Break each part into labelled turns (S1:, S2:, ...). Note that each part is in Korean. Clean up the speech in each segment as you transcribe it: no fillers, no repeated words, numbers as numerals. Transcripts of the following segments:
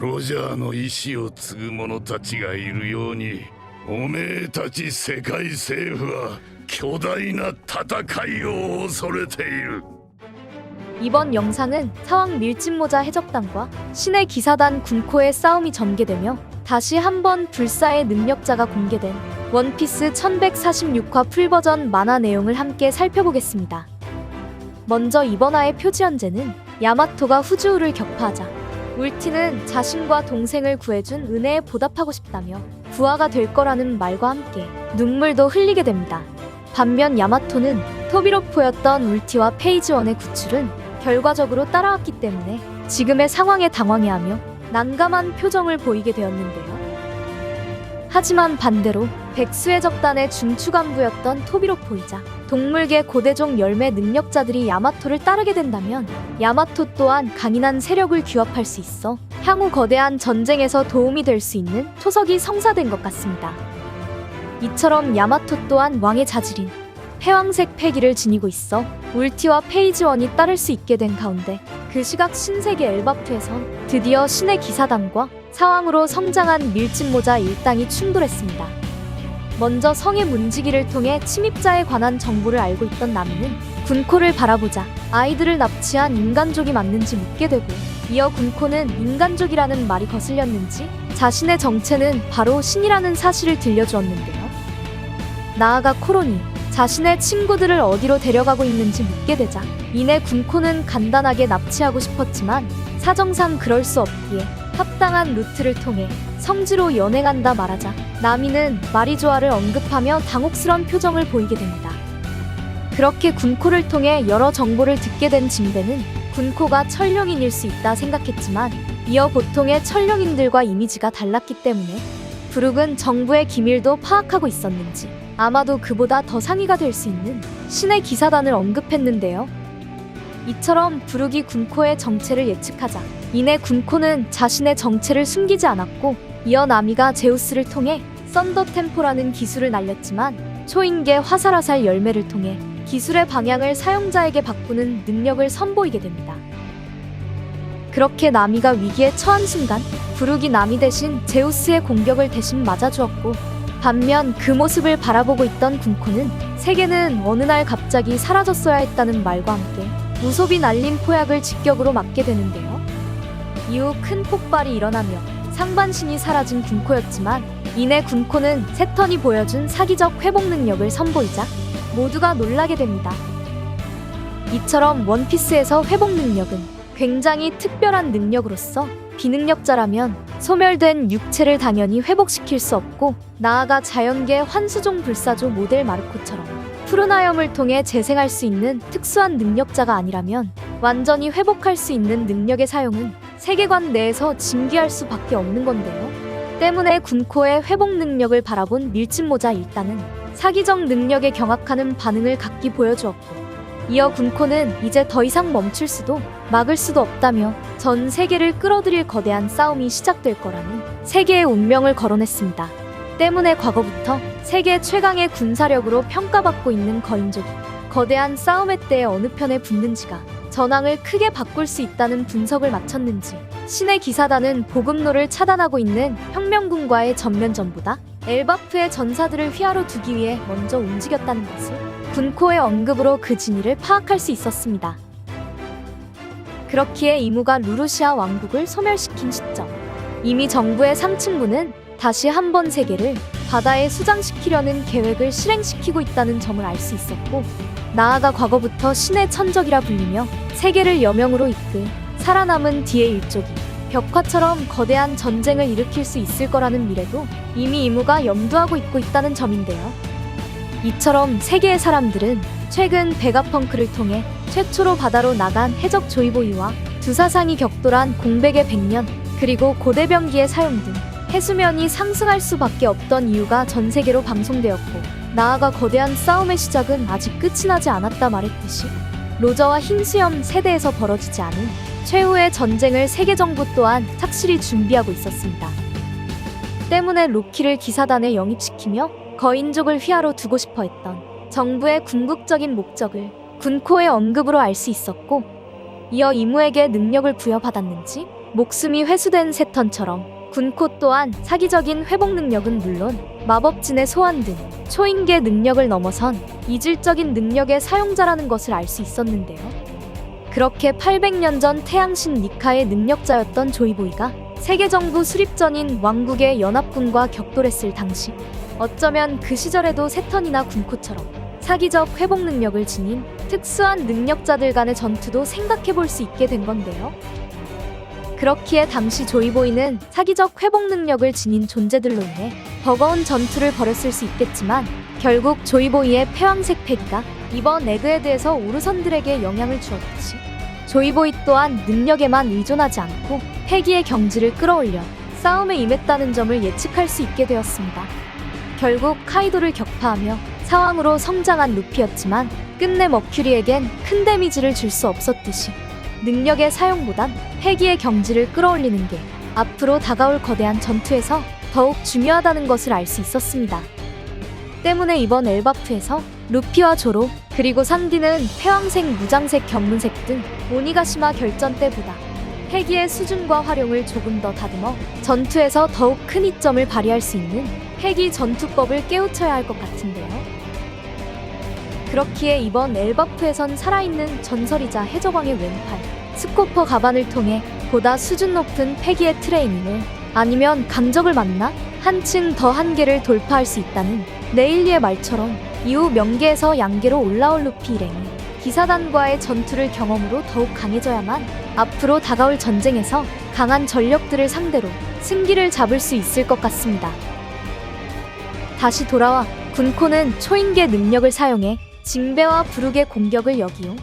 S1: ロジャーの意志を継ぐ者たちがいるように、おめえたち世界政府は巨大な戦いを恐れている。
S2: 이번 영상은 사왕 밀짚모자 해적단과 신의 기사단 군코의 싸움이 전개되며 다시 한번 불사의 능력자가 공개된 원피스 1146화 풀버전 만화 내용을 함께 살펴보겠습니다. 먼저 이번 화의 표지 현재는 야마토가 후주우를 격파하자 울티는 자신과 동생을 구해준 은혜에 보답하고 싶다며 부하가 될 거라는 말과 함께 눈물도 흘리게 됩니다. 반면 야마토는 토비로포였던 울티와 페이지원의 구출은 결과적으로 따라왔기 때문에 지금의 상황에 당황해하며 난감한 표정을 보이게 되었는데요. 하지만 반대로 백수의 적단의 중추간부였던 토비로포이자 동물계 고대종 열매 능력자들이 야마토를 따르게 된다면 야마토 또한 강인한 세력을 규합할 수 있어 향후 거대한 전쟁에서 도움이 될 수 있는 초석이 성사된 것 같습니다. 이처럼 야마토 또한 왕의 자질인 패왕색 패기를 지니고 있어 울티와 페이지원이 따를 수 있게 된 가운데 그 시각 신세계 엘바프에선 드디어 신의 기사단과 사왕으로 성장한 밀짚모자 일당이 충돌했습니다. 먼저 성의 문지기를 통해 침입자에 관한 정보를 알고 있던 나미는 군코를 바라보자 아이들을 납치한 인간족이 맞는지 묻게 되고, 이어 군코는 인간족이라는 말이 거슬렸는지 자신의 정체는 바로 신이라는 사실을 들려주었는데요. 나아가 코론이 자신의 친구들을 어디로 데려가고 있는지 묻게 되자 이내 군코는 간단하게 납치하고 싶었지만 사정상 그럴 수 없기에 합당한 루트를 통해 성지로 연행한다 말하자 나미는 마리조아를 언급하며 당혹스런 표정을 보이게 됩니다. 그렇게 군코를 통해 여러 정보를 듣게 된 진배는 군코가 천룡인일 수 있다 생각했지만 이어 보통의 천룡인들과 이미지가 달랐기 때문에 부룩은 정부의 기밀도 파악하고 있었는지 아마도 그보다 더 상위가 될 수 있는 신의 기사단을 언급했는데요. 이처럼 부룩이 군코의 정체를 예측하자 이내 군코는 자신의 정체를 숨기지 않았고, 이어 나미가 제우스를 통해 썬더 템포라는 기술을 날렸지만 초인계 화살화살 열매를 통해 기술의 방향을 사용자에게 바꾸는 능력을 선보이게 됩니다. 그렇게 나미가 위기에 처한 순간 부룩이 나미 대신 제우스의 공격을 대신 맞아주었고, 반면 그 모습을 바라보고 있던 군코는 세계는 어느 날 갑자기 사라졌어야 했다는 말과 함께 무소비 날린 포약을 직격으로 맞게 되는데요. 이후 큰 폭발이 일어나며 상반신이 사라진 군코였지만 이내 군코는 새 턴이 보여준 사기적 회복 능력을 선보이자 모두가 놀라게 됩니다. 이처럼 원피스에서 회복 능력은 굉장히 특별한 능력으로서 비능력자라면 소멸된 육체를 당연히 회복시킬 수 없고, 나아가 자연계 환수종 불사조 모델 마르코처럼 푸르나염을 통해 재생할 수 있는 특수한 능력자가 아니라면 완전히 회복할 수 있는 능력의 사용은 세계관 내에서 진귀할 수밖에 없는 건데요. 때문에 군코의 회복 능력을 바라본 밀짚모자 일당은 사기적 능력에 경악하는 반응을 각기 보여주었고, 이어 군코는 이제 더 이상 멈출 수도 막을 수도 없다며 전 세계를 끌어들일 거대한 싸움이 시작될 거라는 세계의 운명을 거론했습니다. 때문에 과거부터 세계 최강의 군사력으로 평가받고 있는 거인족이 거대한 싸움의 때에 어느 편에 붙는지가 전황을 크게 바꿀 수 있다는 분석을 마쳤는지 신의 기사단은 보급로를 차단하고 있는 혁명군과의 전면전보다 엘바프의 전사들을 휘하로 두기 위해 먼저 움직였다는 것을 군코의 언급으로 그 진위를 파악할 수 있었습니다. 그렇기에 이무가 루루시아 왕국을 소멸시킨 시점, 이미 정부의 상층부는 다시 한번 세계를 바다에 수장시키려는 계획을 실행시키고 있다는 점을 알 수 있었고, 나아가 과거부터 신의 천적이라 불리며 세계를 여명으로 이끌 살아남은 뒤의 일족이 벽화처럼 거대한 전쟁을 일으킬 수 있을 거라는 미래도 이미 이무가 염두하고 있고 있다는 점인데요. 이처럼 세계의 사람들은 최근 베가펑크를 통해 최초로 바다로 나간 해적 조이보이와 두사상이 격돌한 공백의 100년, 그리고 고대병기의 사용 등 해수면이 상승할 수밖에 없던 이유가 전 세계로 방송되었고, 나아가 거대한 싸움의 시작은 아직 끝이 나지 않았다 말했듯이 로저와 흰수염 세대에서 벌어지지 않은 최후의 전쟁을 세계 정부 또한 착실히 준비하고 있었습니다. 때문에 로키를 기사단에 영입시키며 거인족을 휘하로 두고 싶어 했던 정부의 궁극적인 목적을 군코의 언급으로 알 수 있었고, 이어 이무에게 능력을 부여받았는지 목숨이 회수된 세턴처럼 군코 또한 사기적인 회복 능력은 물론 마법진의 소환 등 초인계 능력을 넘어선 이질적인 능력의 사용자라는 것을 알 수 있었는데요. 그렇게 800년 전 태양신 니카의 능력자였던 조이보이가 세계정부 수립전인 왕국의 연합군과 격돌했을 당시 어쩌면 그 시절에도 세턴이나 군코처럼 사기적 회복 능력을 지닌 특수한 능력자들 간의 전투도 생각해볼 수 있게 된 건데요. 그렇기에 당시 조이보이는 사기적 회복 능력을 지닌 존재들로 인해 버거운 전투를 벌였을 수 있겠지만 결국 조이보이의 패왕색 패기가 이번 에그헤드에서 오르선들에게 영향을 주었듯이 조이보이 또한 능력에만 의존하지 않고 패기의 경지를 끌어올려 싸움에 임했다는 점을 예측할 수 있게 되었습니다. 결국 카이도를 격파하며 사왕으로 성장한 루피였지만 끝내 머큐리에겐 큰 데미지를 줄 수 없었듯이 능력의 사용보단 패기의 경지를 끌어올리는 게 앞으로 다가올 거대한 전투에서 더욱 중요하다는 것을 알 수 있었습니다. 때문에 이번 엘바프에서 루피와 조로 그리고 상디는 패왕색, 무장색, 견문색 등 오니가시마 결전 때보다 패기의 수준과 활용을 조금 더 다듬어 전투에서 더욱 큰 이점을 발휘할 수 있는 패기 전투법을 깨우쳐야 할 것 같은데요. 그렇기에 이번 엘바프에선 살아있는 전설이자 해적왕의 왼팔 스코퍼 가반을 통해 보다 수준 높은 패기의 트레이닝을 아니면 강적을 만나 한층 더 한계를 돌파할 수 있다는 네일리의 말처럼 이후 명계에서 양계로 올라올 루피 일행이 기사단과의 전투를 경험으로 더욱 강해져야만 앞으로 다가올 전쟁에서 강한 전력들을 상대로 승기를 잡을 수 있을 것 같습니다. 다시 돌아와 군코는 초인계 능력을 사용해 징배와 부룩의 공격을 역이용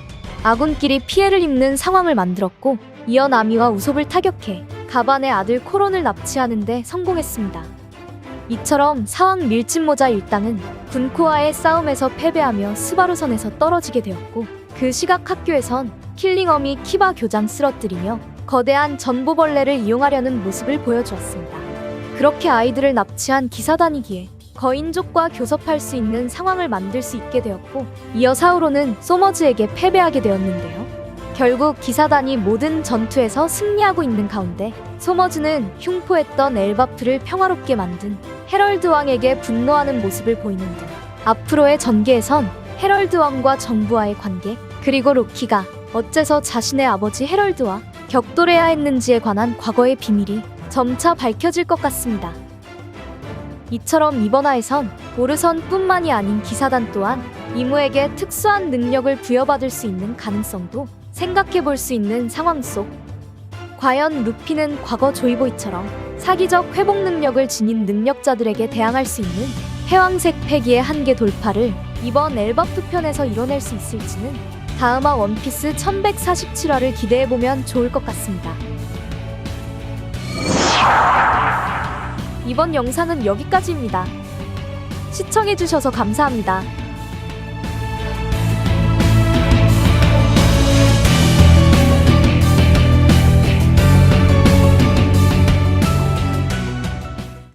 S2: 아군끼리 피해를 입는 상황을 만들었고 이어 나미와 우솝을 타격해 가반의 아들 코론을 납치하는 데 성공했습니다. 이처럼 사왕 밀짚모자 일당은 군코와의 싸움에서 패배하며 스바루선에서 떨어지게 되었고 그 시각 학교에선 킬링엄이 키바 교장 쓰러뜨리며 거대한 전보벌레를 이용하려는 모습을 보여주었습니다. 그렇게 아이들을 납치한 기사단이기에 거인족과 교섭할 수 있는 상황을 만들 수 있게 되었고 이어 사우로는 소머즈에게 패배하게 되었는데요. 결국 기사단이 모든 전투에서 승리하고 있는 가운데 소머즈는 흉포했던 엘바프를 평화롭게 만든 헤럴드 왕에게 분노하는 모습을 보이는 등 앞으로의 전개에선 헤럴드 왕과 정부와의 관계 그리고 로키가 어째서 자신의 아버지 헤럴드와 격돌해야 했는지에 관한 과거의 비밀이 점차 밝혀질 것 같습니다. 이처럼 이번 화에선 오르선뿐만이 아닌 기사단 또한 이무에게 특수한 능력을 부여받을 수 있는 가능성도 생각해볼 수 있는 상황 속 과연 루피는 과거 조이보이처럼 사기적 회복 능력을 지닌 능력자들에게 대항할 수 있는 패왕색 패기의 한계 돌파를 이번 엘바프 편에서 이뤄낼 수 있을지는 다음화 원피스 1147화를 기대해보면 좋을 것 같습니다. 이번 영상은 여기까지입니다. 시청해주셔서 감사합니다.